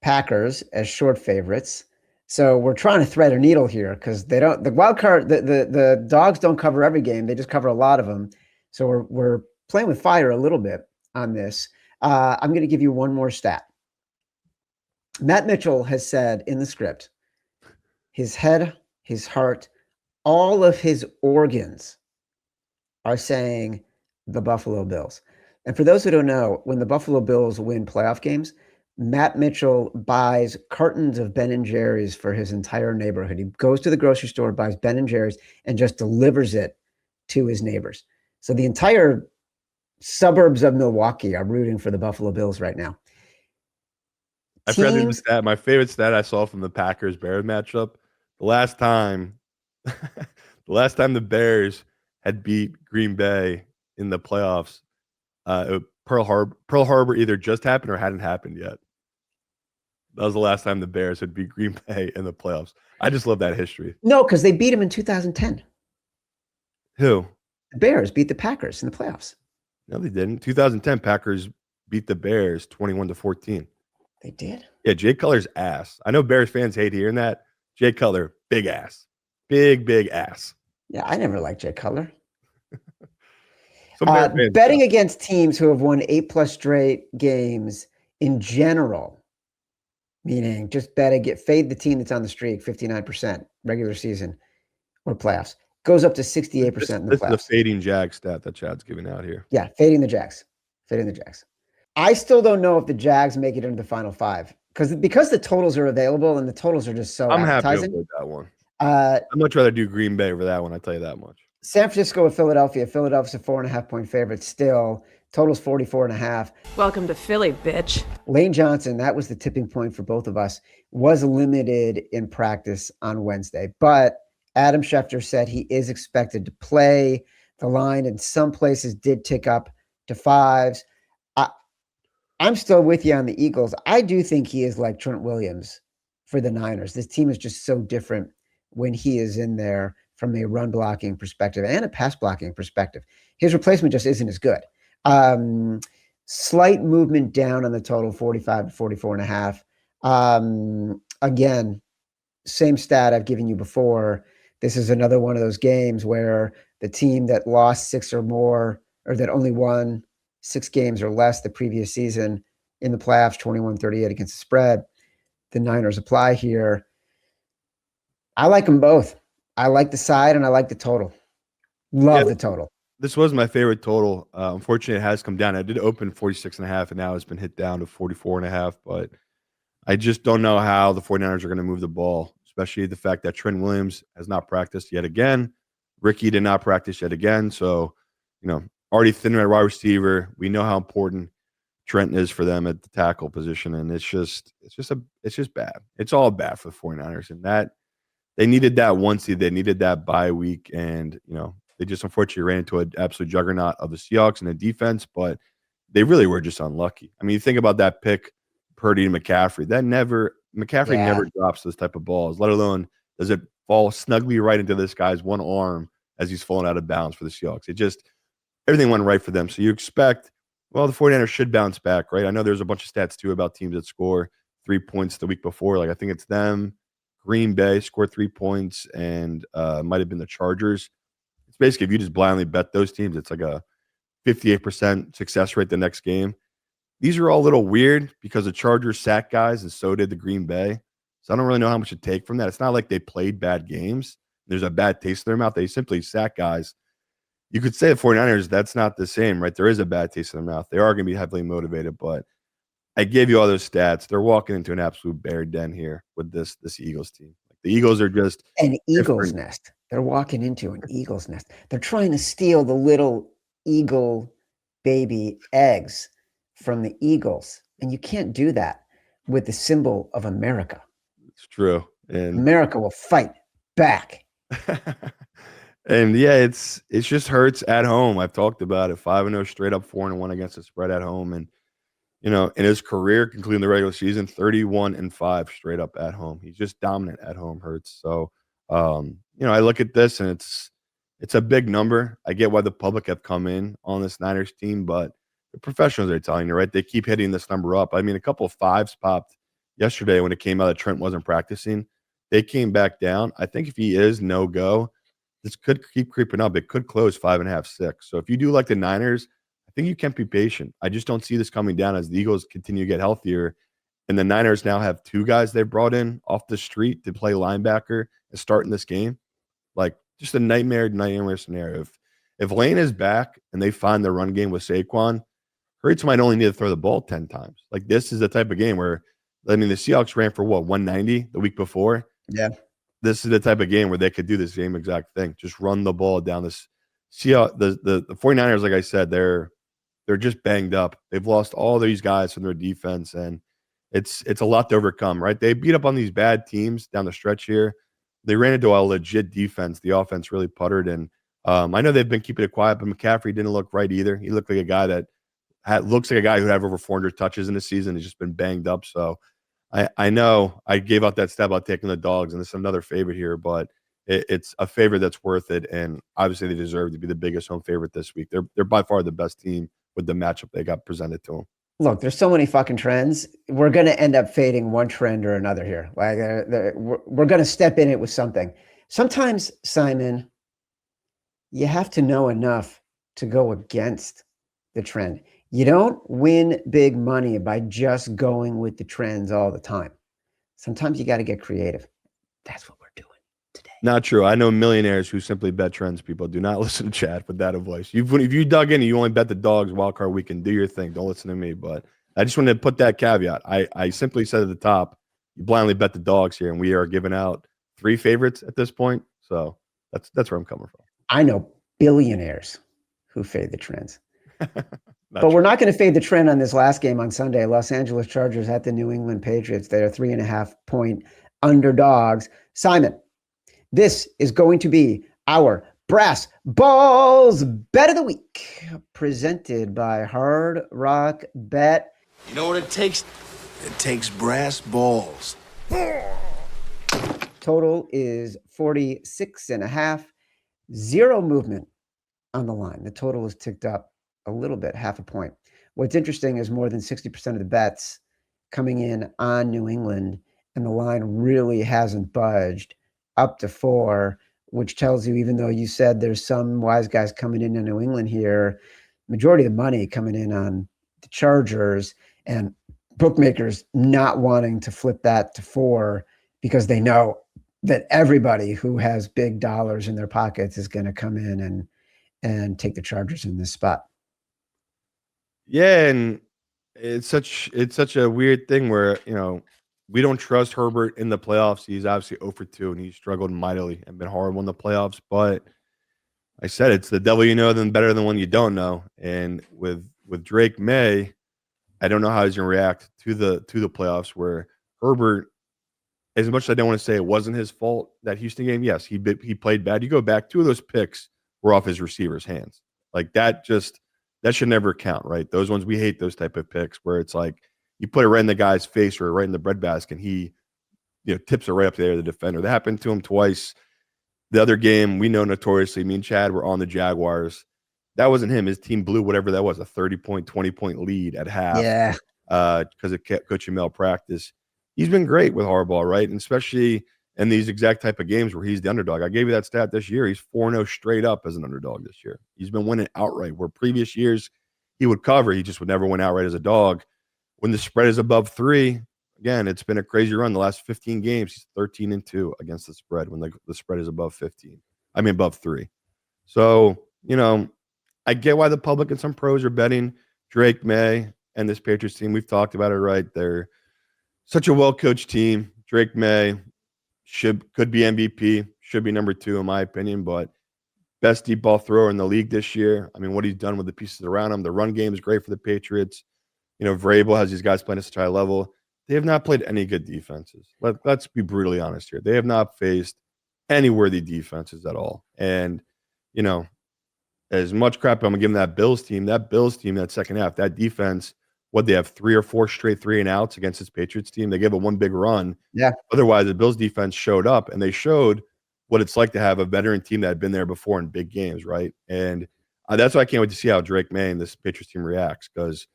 Packers as short favorites. So we're trying to thread a needle here, because the wild card, the dogs don't cover every game. They just cover a lot of them. So we're playing with fire a little bit on this. I'm going to give you one more stat. Matt Mitchell has said in the script, his head, his heart, all of his organs are saying the Buffalo Bills. And for those who don't know, when the Buffalo Bills win playoff games, Matt Mitchell buys cartons of Ben & Jerry's for his entire neighborhood. He goes to the grocery store, buys Ben & Jerry's, and just delivers it to his neighbors. So the entire suburbs of Milwaukee are rooting for the Buffalo Bills right now. I forgot the stat. My favorite stat I saw from the Packers-Bears matchup, the last time the Bears had beat Green Bay in the playoffs, Pearl Harbor either just happened or hadn't happened yet. That was the last time the Bears had beat Green Bay in the playoffs. I just love that history. No, because they beat him in 2010. Who? The Bears beat the Packers in the playoffs. No, they didn't. 2010 Packers beat the Bears 21-14. They did? Yeah, Jay Cutler's ass. I know Bears fans hate hearing that. Jay Cutler, big ass. Big ass. Yeah, I never liked Jay Cutler. Some Bear fans Betting against teams who have won 8+ straight games in general, meaning just fade the team that's on the streak 59% regular season or playoffs, goes up to 68% in the This is a playoffs. fading Jag stat that Chad's giving out here. Yeah, fading the Jags. Fading the Jags. I still don't know if the Jags make it into the final five because the totals are available and the totals are just so I'm happy to appetizing. avoid that one. I'd much rather do Green Bay over that one. I tell you that much. San Francisco with Philadelphia. Philadelphia's a 4.5-point favorite still. Total's 44.5. Welcome to Philly, bitch. Lane Johnson, that was the tipping point for both of us, was limited in practice on Wednesday. But Adam Schefter said he is expected to play. The line in some places did tick up to 5s. I'm still with you on the Eagles. I do think he is like Trent Williams for the Niners. This team is just so different when he is in there from a run blocking perspective and a pass blocking perspective. His replacement just isn't as good. Slight movement down on the total, 45 to 44.5. Again, same stat I've given you before. This is another one of those games where the team that lost 6 or more, or that only won 6 games or less the previous season in the playoffs, 21-38 against the spread. The Niners apply here. I like them both. I like the side and I like the total. Love the total. This was my favorite total. Unfortunately, it has come down. I did open 46.5, and now it's been hit down to 44.5. But I just don't know how the 49ers are going to move the ball, especially the fact that Trent Williams has not practiced yet again. Ricky did not practice yet again. So, already thin at wide receiver. We know how important Trent is for them at the tackle position, and it's just bad. It's all bad for the 49ers, and that they needed that 1 seed. They needed that bye week, and they just unfortunately ran into an absolute juggernaut of the Seahawks and the defense, but they really were just unlucky. I mean, you think about that pick, Purdy and McCaffrey. McCaffrey never drops those type of balls, let alone does it fall snugly right into this guy's one arm as he's falling out of bounds for the Seahawks. Everything went right for them. So you expect, the 49ers should bounce back, right? I know there's a bunch of stats too about teams that score 3 points the week before. Like I think it's them, Green Bay scored 3 points, and might have been the Chargers. It's basically if you just blindly bet those teams, it's like a 58% success rate the next game. These are all a little weird because the Chargers sacked guys, and so did the Green Bay. So I don't really know how much to take from that. It's not like they played bad games. There's a bad taste in their mouth. They simply sack guys. You could say the 49ers, that's not the same, right? There is a bad taste in their mouth. They are going to be heavily motivated, but I gave you all those stats. They're walking into an absolute bear den here with this Eagles team. The Eagles are just an Eagle's nest. They're walking into an Eagle's nest. They're trying to steal the little eagle baby eggs from the Eagles, and you can't do that with the symbol of America. It's true, and America will fight back. And yeah, it's just hurts at home. I've talked about it. 5-0 straight up, 4-1 against the spread at home, and in his career, concluding the regular season, 31-5 straight up at home. He's just dominant at home. Hurts. So, I look at this and it's a big number. I get why the public have come in on this Niners team, but the professionals are telling you, right? They keep hitting this number up. I mean, a couple of 5s popped yesterday when it came out that Trent wasn't practicing. They came back down. I think if he is no go, this could keep creeping up. It could close 5.5, 6. So if you do like the Niners, I think you can be patient. I just don't see this coming down as the Eagles continue to get healthier. And the Niners now have 2 guys they brought in off the street to play linebacker and start in this game. Like just a nightmare scenario. If Lane is back and they find the run game with Saquon, Hurts might only need to throw the ball 10 times. Like this is the type of game where, the Seahawks ran for 190 the week before. Yeah. This is the type of game where they could do the same exact thing. Just run the ball down this. The 49ers, like I said, they're just banged up. They've lost all these guys from their defense, and it's a lot to overcome, right? They beat up on these bad teams down the stretch here. They ran into a legit defense. The offense really puttered, and I know they've been keeping it quiet, but McCaffrey didn't look right either. He looked like a guy that looks like a guy who had over 400 touches in the season. He's just been banged up. So I know I gave out that stat about taking the dogs, and this is another favorite here, but it's a favorite that's worth it, and obviously they deserve to be the biggest home favorite this week. They're by far the best team with the matchup they got presented to them. Look, there's so many fucking trends. We're going to end up fading one trend or another here. Like we're going to step in it with something. Sometimes, Simon, you have to know enough to go against the trend. You don't win big money by just going with the trends all the time. Sometimes you got to get creative. That's what we're doing today. Not true. I know millionaires who simply bet trends. People do not listen to Chad with that advice. If you dug in and you only bet the dogs wild card weekend, do your thing. Don't listen to me. But I just wanted to put that caveat. I simply said at the top, you blindly bet the dogs here, and we are giving out 3 favorites at this point. So that's where I'm coming from. I know billionaires who fade the trends. But we're not going to fade the trend on this last game on Sunday. Los Angeles Chargers at the New England Patriots. They are 3.5 point underdogs. Simon, this is going to be our Brass Balls Bet of the Week, presented by Hard Rock Bet. You know what it takes? It takes brass balls. Total is 46.5. Zero movement on the line. The total is ticked up a little bit, 0.5 point. What's interesting is more than 60% of the bets coming in on New England, and the line really hasn't budged up to 4, which tells you, even though you said there's some wise guys coming in New England here, majority of the money coming in on the Chargers, and bookmakers not wanting to flip that to 4 because they know that everybody who has big dollars in their pockets is going to come in and take the Chargers in this spot. Yeah, and it's such a weird thing where, we don't trust Herbert in the playoffs. He's obviously 0 for 2, and he's struggled mightily and been horrible in the playoffs. But I said it's the devil you know than better than one you don't know. And with Drake May, I don't know how he's going to react to the playoffs, where Herbert, as much as I don't want to say it wasn't his fault, that Houston game, yes, he played bad. You go back, 2 of those picks were off his receivers' hands. Like that should never count, right? Those ones, we hate those type of picks where it's like you put it right in the guy's face or right in the breadbasket, and he, tips it right up there to the defender. That happened to him twice. The other game, we know notoriously, me and Chad were on the Jaguars. That wasn't him. His team blew whatever that was, a 30-point, 20-point lead at half. Yeah. Because of coaching malpractice. He's been great with Harbaugh, right? And especially in these exact type of games where he's the underdog. I gave you that stat this year. He's 4-0 straight up as an underdog this year. He's been winning outright, where previous years he would cover. He just would never win outright as a dog. When the spread is above 3, again, it's been a crazy run. The last 15 games, he's 13-2 against the spread when the spread is above 3. So, I get why the public and some pros are betting Drake May and this Patriots team. We've talked about it, right? They're such a well-coached team. Drake May could be MVP, should be number 2 in my opinion, but best deep ball thrower in the league this year. I mean, what he's done with the pieces around him. The run game is great for the Patriots. Vrabel has these guys playing at such a high level. They have not played any good defenses. Let's be brutally honest here. They have not faced any worthy defenses at all. And, as much crap I'm going to give them that Bills team, that second half, that defense, they have 3 or 4 straight 3-and-outs against this Patriots team. They gave it one big run. Yeah. Otherwise, the Bills defense showed up, and they showed what it's like to have a veteran team that had been there before in big games, right? And that's why I can't wait to see how Drake May and this Patriots team reacts, because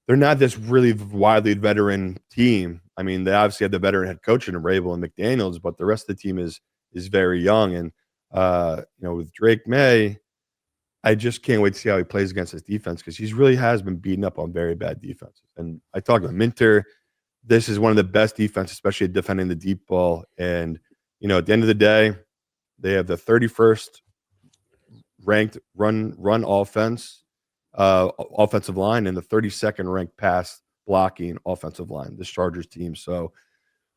they're not this really widely veteran team. I mean, they obviously have the veteran head coach in Vrabel and McDaniels, but the rest of the team is very young. And with Drake May, I just can't wait to see how he plays against his defense, because he really has been beaten up on very bad defenses. And I talked about Minter. This is one of the best defenses, especially defending the deep ball. And, at the end of the day, they have the 31st ranked run offense, offensive line, and the 32nd ranked pass blocking offensive line, this Chargers team. So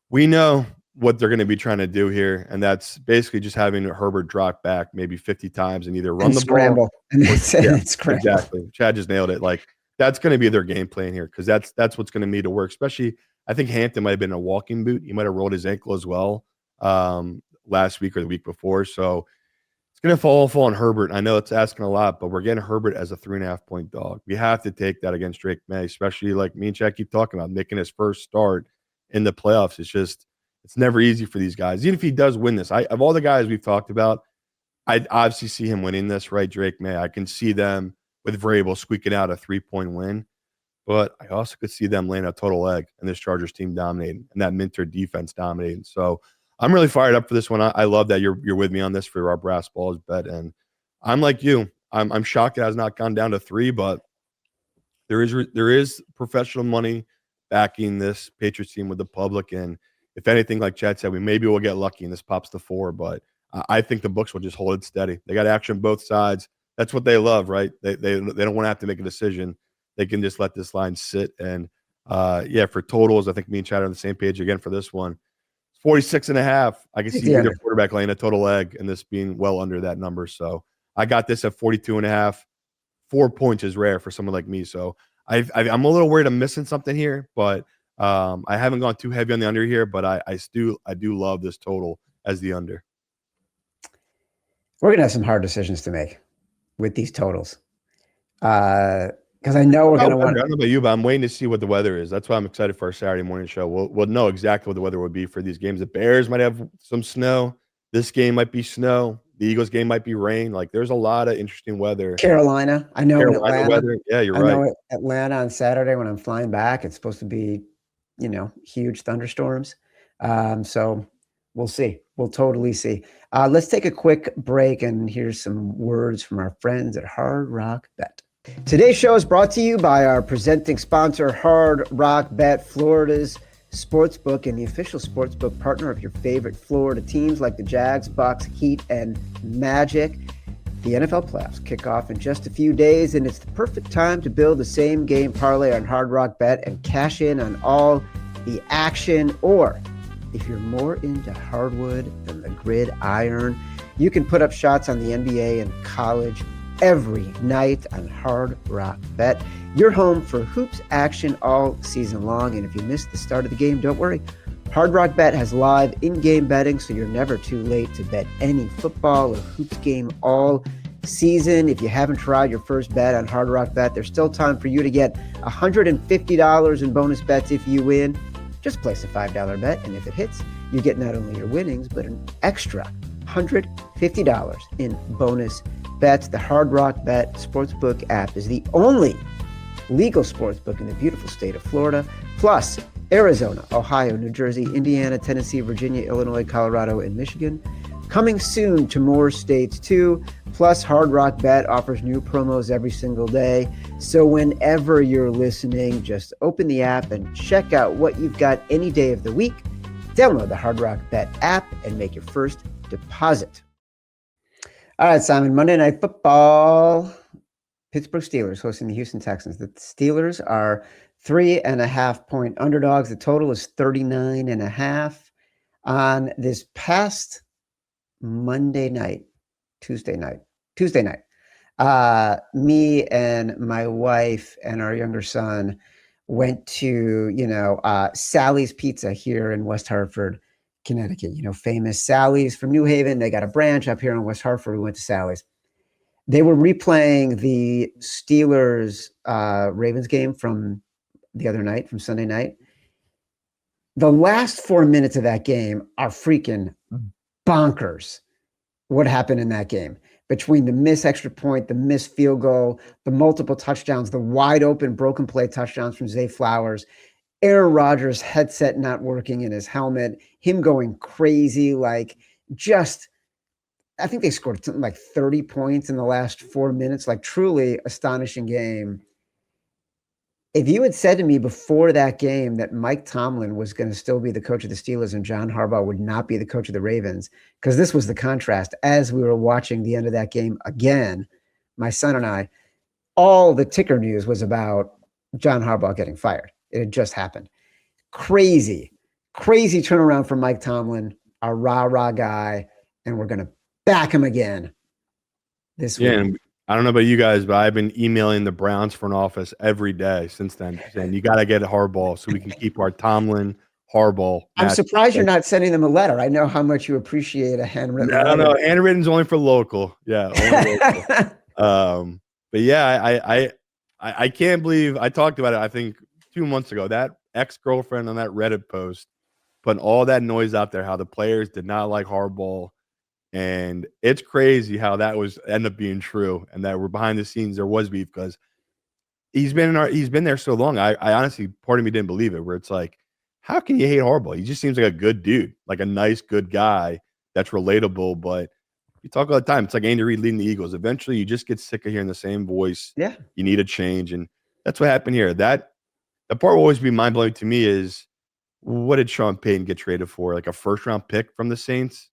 we know what they're going to be trying to do here, and that's basically just having Herbert drop back maybe 50 times and either run the scramble. ball. And scramble. Exactly. Chad just nailed it. Like, that's going to be their game plan here, because that's what's going to need to work. Especially, I think Hampton might have been a walking boot. He might have rolled his ankle as well last week or the week before. So it's going to fall on Herbert. I know it's asking a lot, but we're getting Herbert as a 3.5-point dog. We have to take that against Drake May, especially like me and Chad keep talking about, making his first start in the playoffs. It's never easy for these guys. Even if he does win this, of all the guys we've talked about, I'd obviously see him winning this, right? Drake May. I can see them with Vrabel squeaking out a 3-point win, but I also could see them laying a total egg and this Chargers team dominating and that Minter defense dominating. So I'm really fired up for this one. I love that you're with me on this for our Brass Balls bet, and I'm like you. I'm shocked it has not gone down to 3, but there is professional money backing this Patriots team with the public, and if anything, like Chad said, maybe we'll get lucky and this pops to 4. But I think the books will just hold it steady. They got action both sides. That's what they love, right? They don't want to have to make a decision. They can just let this line sit. And for totals, I think me and Chad are on the same page again for this one. 46.5. I can see either quarterback laying a total egg and this being well under that number. So I got this at 42.5. 4 points is rare for someone like me. So I'm a little worried I'm missing something here, but I haven't gone too heavy on the under here, but I do love this total as the under. We're going to have some hard decisions to make with these totals. Because I know we're going to want. I don't know about you, but I'm waiting to see what the weather is. That's why I'm excited for our Saturday morning show. We'll know exactly what the weather would be for these games. The Bears might have some snow. This game might be snow. The Eagles game might be rain. Like, there's a lot of interesting weather. Carolina, I know. Atlanta weather. Yeah, you're right. I know Atlanta on Saturday when I'm flying back, it's supposed to be, huge thunderstorms. So we'll see. We'll totally see. Let's take a quick break and here's some words from our friends at Hard Rock Bet. Today's show is brought to you by our presenting sponsor, Hard Rock Bet, Florida's sportsbook and the official sportsbook partner of your favorite Florida teams like the Jags, Bucks, Heat, and Magic. The NFL playoffs kick off in just a few days, and it's the perfect time to build a same-game parlay on Hard Rock Bet and cash in on all the action. Or if you're more into hardwood than the gridiron, you can put up shots on the NBA and college every night on Hard Rock Bet. You're home for hoops action all season long, and if you missed the start of the game, don't worry. Hard Rock Bet has live in-game betting, so you're never too late to bet any football or hoops game all season. If you haven't tried your first bet on Hard Rock Bet, there's still time for you to get $150 in bonus bets if you win. Just place a $5 bet, and if it hits, you get not only your winnings, but an extra $150 in bonus bets. The Hard Rock Bet Sportsbook app is the only legal sportsbook in the beautiful state of Florida, plus Arizona, Ohio, New Jersey, Indiana, Tennessee, Virginia, Illinois, Colorado, and Michigan. Coming soon to more states too. Plus, Hard Rock Bet offers new promos every single day. So whenever you're listening, just open the app and check out what you've got any day of the week. Download the Hard Rock Bet app and make your first deposit. All right, Simon, Monday Night Football. Pittsburgh Steelers hosting the Houston Texans. The Steelers are 3.5-point underdogs. The total is 39.5. On this past Tuesday night, me and my wife and our younger son went to, Sally's Pizza here in West Hartford, Connecticut. Famous Sally's from New Haven. They got a branch up here in West Hartford. We went to Sally's. They were replaying the Steelers Ravens game from the other night, from Sunday night. The last 4 minutes of that game are freaking bonkers. What happened in that game? Between the missed extra point, the missed field goal, the multiple touchdowns, the wide open broken play touchdowns from Zay Flowers, Aaron Rodgers' headset not working in his helmet, him going crazy, I think they scored something like 30 points in the last 4 minutes, truly astonishing game. If you had said to me before that game that Mike Tomlin was going to still be the coach of the Steelers and John Harbaugh would not be the coach of the Ravens, because this was the contrast as we were watching the end of that game again, my son and I, all the ticker news was about John Harbaugh getting fired. It had just happened. Crazy turnaround from Mike Tomlin, our rah-rah guy, and we're going to back him again this week. And I don't know about you guys, but I've been emailing the Browns front office every day since then, saying you got to get a Harbaugh so we can keep our Tomlin Harbaugh. I'm surprised you're not sending them a letter. I know how much you appreciate a handwritten letter. I don't know. Handwritten's only for local. Yeah. Only local. But yeah, I can't believe I talked about it, I think 2 months ago, that ex-girlfriend on that Reddit post putting all that noise out there, how the players did not like Harbaugh. And it's crazy how that ended up being true, and that we're behind the scenes. There was beef because he's been there so long. I honestly, part of me didn't believe it. Where it's like, how can you hate Harbaugh? He just seems like a good dude, like a nice, good guy that's relatable. But you talk all the time. It's like Andy Reid leading the Eagles. Eventually, you just get sick of hearing the same voice. Yeah. You need a change, and that's what happened here. The part will always be mind blowing to me is what did Sean Payton get traded for? Like a first round pick from the Saints.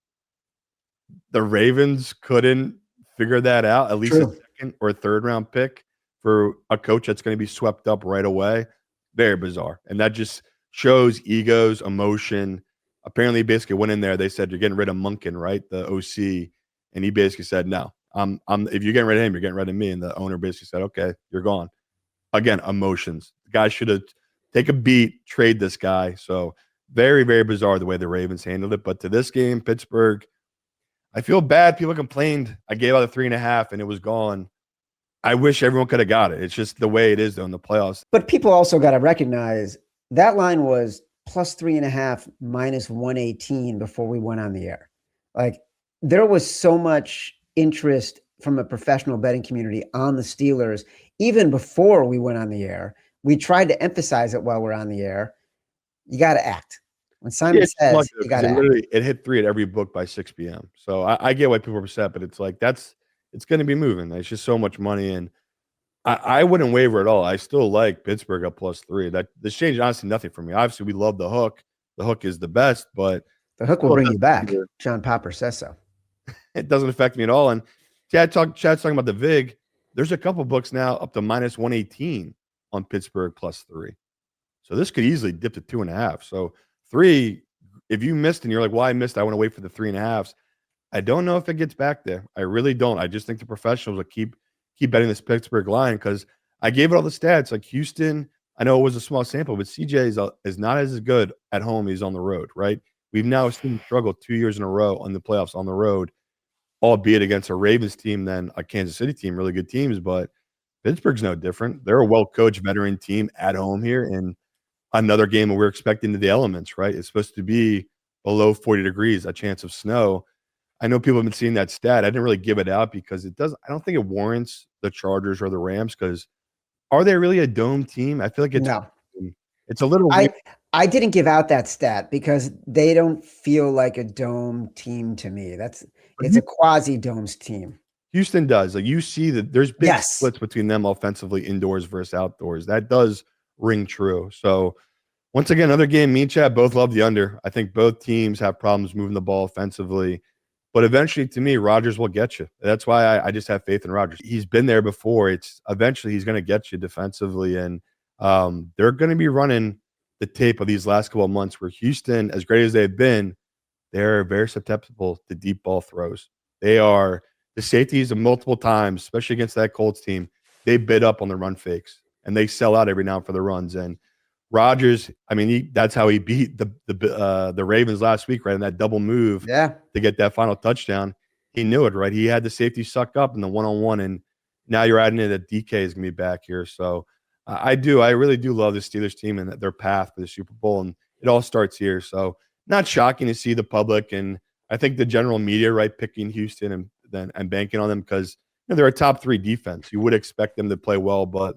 The Ravens couldn't figure that out. At least True. a second or third round pick for a coach that's going to be swept up right away. Very bizarre, and that just shows egos, emotion. Apparently, basically went in there. They said you're getting rid of Munkin, right? The OC, and he basically said, "No, I'm. If you're getting rid of him, you're getting rid of me." And the owner basically said, "Okay, you're gone." Again, emotions. The guy should have take a beat, trade this guy. So very, very bizarre the way the Ravens handled it. But to this game, Pittsburgh, I feel bad. People complained. I gave out a 3.5 and it was gone. I wish everyone could have got it. It's just the way it is though in the playoffs. But people also got to recognize that line was plus 3.5 minus 118 before we went on the air. Like there was so much interest from a professional betting community on the Steelers even before we went on the air. We tried to emphasize it while we're on the air. You got to act. When Simon says you got to act. It hit 3 at every book by 6 p.m. So I get why people are upset, but it's like it's going to be moving. It's just so much money, and I wouldn't waver at all. I still like Pittsburgh at +3. That this changed honestly nothing for me. Obviously, we love the hook. The hook is the best, but the hook will bring you back. John Popper says so. It doesn't affect me at all. And Chad's talking about the VIG. There's a couple books now up to minus 118 on Pittsburgh +3. So this could easily dip to 2.5. So 3, if you missed and you're like, well, I missed, I want to wait for the 3.5s. I don't know if it gets back there. I really don't. I just think the professionals will keep betting this Pittsburgh line because I gave it all the stats. Like Houston, I know it was a small sample, but CJ is not as good at home as he's on the road, right? We've now seen him struggle 2 years in a row on the playoffs on the road, albeit against a Ravens team than a Kansas City team, really good teams, but Pittsburgh's no different. They're a well-coached veteran team at home here, and another game where we're expecting the elements, right? It's supposed to be below 40 degrees, a chance of snow. I know people have been seeing that stat. I didn't really give it out because I don't think it warrants the Chargers or the Rams because are they really a dome team? I feel like it's a little weird. I didn't give out that stat because they don't feel like a dome team to me. It's a quasi-domes team. Houston does. Like you see that there's big splits between them offensively, indoors versus outdoors. That does ring true. So once again, another game, me and Chad both love the under. I think both teams have problems moving the ball offensively. But eventually, to me, Rodgers will get you. That's why I just have faith in Rodgers. He's been there before. Eventually he's going to get you defensively. And they're going to be running the tape of these last couple of months where Houston, as great as they've been, they're very susceptible to deep ball throws. They are the safeties multiple times, especially against that Colts team. They bid up on the run fakes and they sell out every now and for the runs. And Rodgers, I mean, that's how he beat the Ravens last week, right? In that double move to get that final touchdown. He knew it, right? He had the safety suck up in the one-on-one, and now you're adding in that DK is going to be back here. So I really do love the Steelers team and their path for the Super Bowl, and it all starts here. So not shocking to see the public, and I think the general media, right, picking Houston and banking on them because they're a top 3 defense. You would expect them to play well, but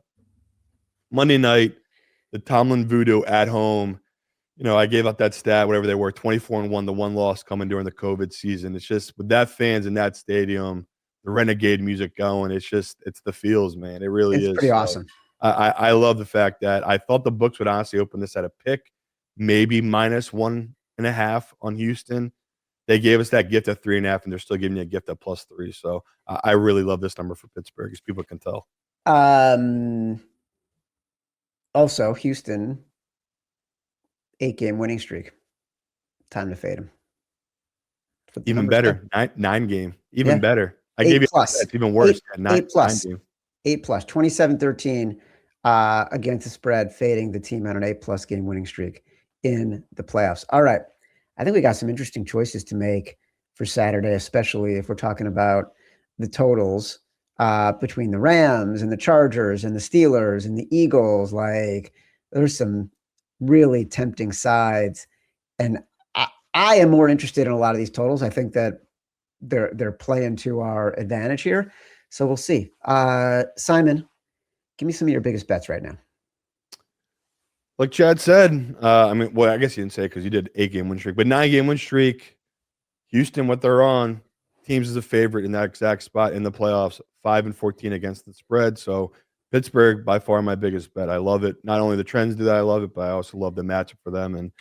Monday night, the Tomlin voodoo at home, I gave out that stat, whatever they were, 24-1, the one loss coming during the COVID season. It's just with that fans in that stadium, the Renegade music going, it's the feels, man. It really is. It's pretty awesome. I love the fact that I thought the books would honestly open this at a pick, maybe minus 1.5 on Houston. They gave us that gift at 3.5, and they're still giving you a gift at +3. So I really love this number for Pittsburgh, as people can tell. Also, Houston, 8-game winning streak. Time to fade them. Even better, 9-game. Even better. I gave you plus. It's even worse. 8 plus. 8 plus. 27-13 against the spread, fading the team on an 8+ game winning streak in the playoffs. All right. I think we got some interesting choices to make for Saturday, especially if we're talking about the totals between the Rams and the Chargers and the Steelers and the Eagles. Like there's some really tempting sides. And I am more interested in a lot of these totals. I think that they're playing to our advantage here. So we'll see. Simon, give me some of your biggest bets right now. Like Chad said, I guess you didn't say it because you did 8-game win streak, but 9-game win streak. Houston, what they're on, teams as a favorite in that exact spot in the playoffs, 5-14 against the spread. So Pittsburgh, by far my biggest bet. I love it. Not only the trends do that, I love it, but I also love the matchup for them. And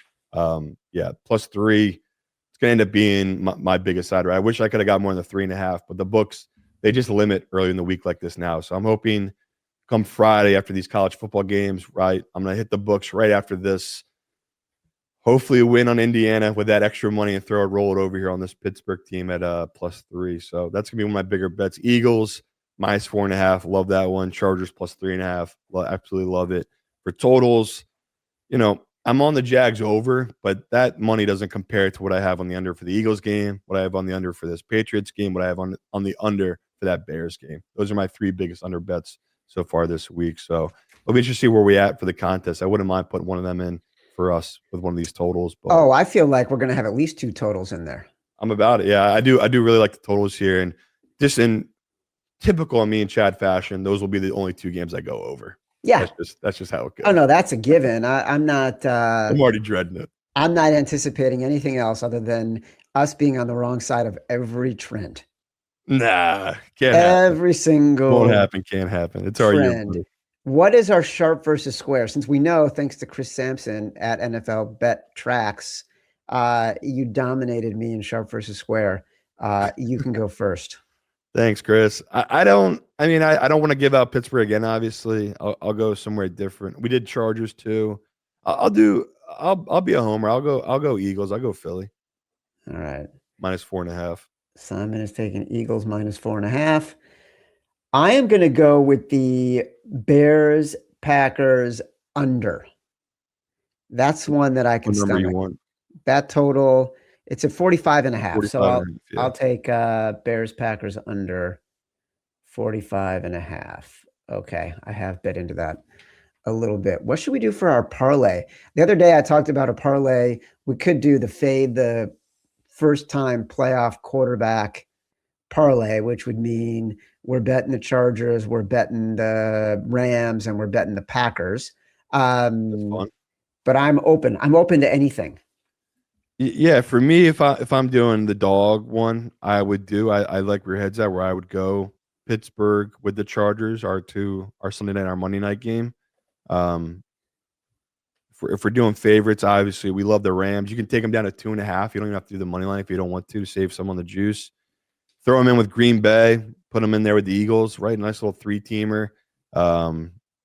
yeah, +3. It's going to end up being my biggest side. Right? I wish I could have got more than the 3.5, but the books, they just limit early in the week like this now. So I'm hoping come Friday after these college football games, right, I'm going to hit the books right after this. Hopefully win on Indiana with that extra money and roll it over here on this Pittsburgh team at +3. So that's going to be one of my bigger bets. Eagles, -4.5. Love that one. Chargers, +3.5. Absolutely love it. For totals, I'm on the Jags over, but that money doesn't compare to what I have on the under for the Eagles game, what I have on the under for this Patriots game, what I have on the under for that Bears game. Those are my 3 biggest under bets so far this week. So it'll be interesting to see where we at for the contest. I wouldn't mind putting one of them in for us with one of these totals. But I feel like we're going to have at least 2 totals in there. I'm about it. Yeah, I do really like the totals here. And just in typical me and Chad fashion, those will be the only 2 games I go over. Yeah. That's just how it goes. Oh, no, that's a given. I'm not. I'm already dreading it. I'm not anticipating anything else other than us being on the wrong side of every trend. Nah, can't every happen. single Won't happen, can't happen. It's our year. What is our sharp versus square? Since we know, thanks to Chris Sampson at NFL Bet Tracks, you dominated me in sharp versus square. You can go first. Thanks, Chris. I don't want to give out Pittsburgh again. Obviously, I'll go somewhere different. We did Chargers too. I'll be a homer. I'll go Eagles. I'll go Philly. All right. -4.5. Simon is taking Eagles -4.5. I am going to go with the Bears Packers under. That's one that I can What number stomach. you want? That total, it's at 45.5. So yeah. I'll take Bears Packers under 45.5. Okay, I have bet into that a little bit. What should we do for our parlay? The other day I talked about a parlay. We could do the fade the first time playoff quarterback parlay, which would mean we're betting the Chargers, we're betting the Rams, and we're betting the Packers. That's fun. But I'm open. I'm open to anything. Yeah, for me, if I'm doing the dog one, I would do. I like where your head's at, where I would go Pittsburgh with the Chargers, our Sunday night, our Monday night game. If we're doing favorites, obviously we love the Rams. You can take them down to 2.5. You don't even have to do the money line if you don't want to save some on the juice. Throw them in with Green Bay. Put them in there with the Eagles. Right, nice little 3-teamer.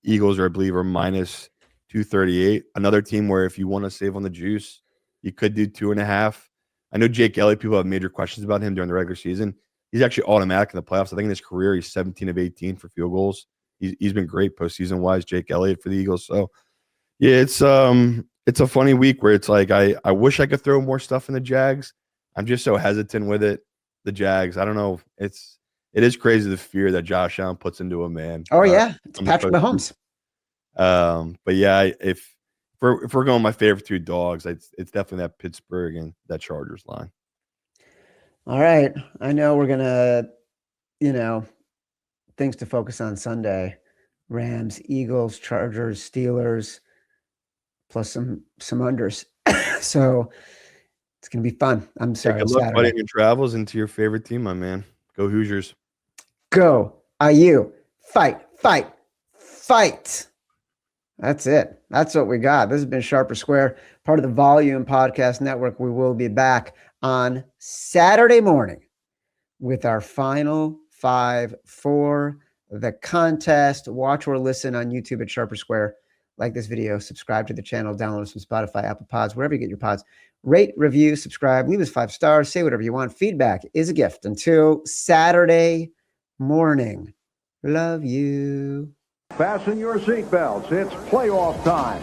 Eagles, I believe, are -238. Another team where if you want to save on the juice, you could do 2.5. I know Jake Elliott. People have major questions about him during the regular season. He's actually automatic in the playoffs. I think in his career he's 17 of 18 for field goals. He's been great postseason wise. Jake Elliott for the Eagles. So yeah, it's a funny week where it's like I wish I could throw more stuff in the Jags. I'm just so hesitant with it. The Jags, I don't know. It is crazy the fear that Josh Allen puts into a man. Oh yeah, it's Patrick Mahomes. But yeah, if we're going my favorite 2 dogs, it's definitely that Pittsburgh and that Chargers line. All right, I know we're gonna, things to focus on Sunday: Rams, Eagles, Chargers, Steelers, plus some unders. So it's gonna be fun. I'm sorry. Good luck putting your travels into your favorite team, my man. Go Hoosiers. Go IU. Fight, fight, fight. That's it. That's what we got. This has been Sharper Square, part of the Volume Podcast Network. We will be back on Saturday morning with our final 5 for the contest. Watch or listen on YouTube at Sharper Square. Like this video, subscribe to the channel, download us from Spotify, Apple Pods, wherever you get your pods. Rate, review, subscribe, leave us 5 stars, say whatever you want. Feedback is a gift. Until Saturday morning. Love you. Fasten your seatbelts. It's playoff time.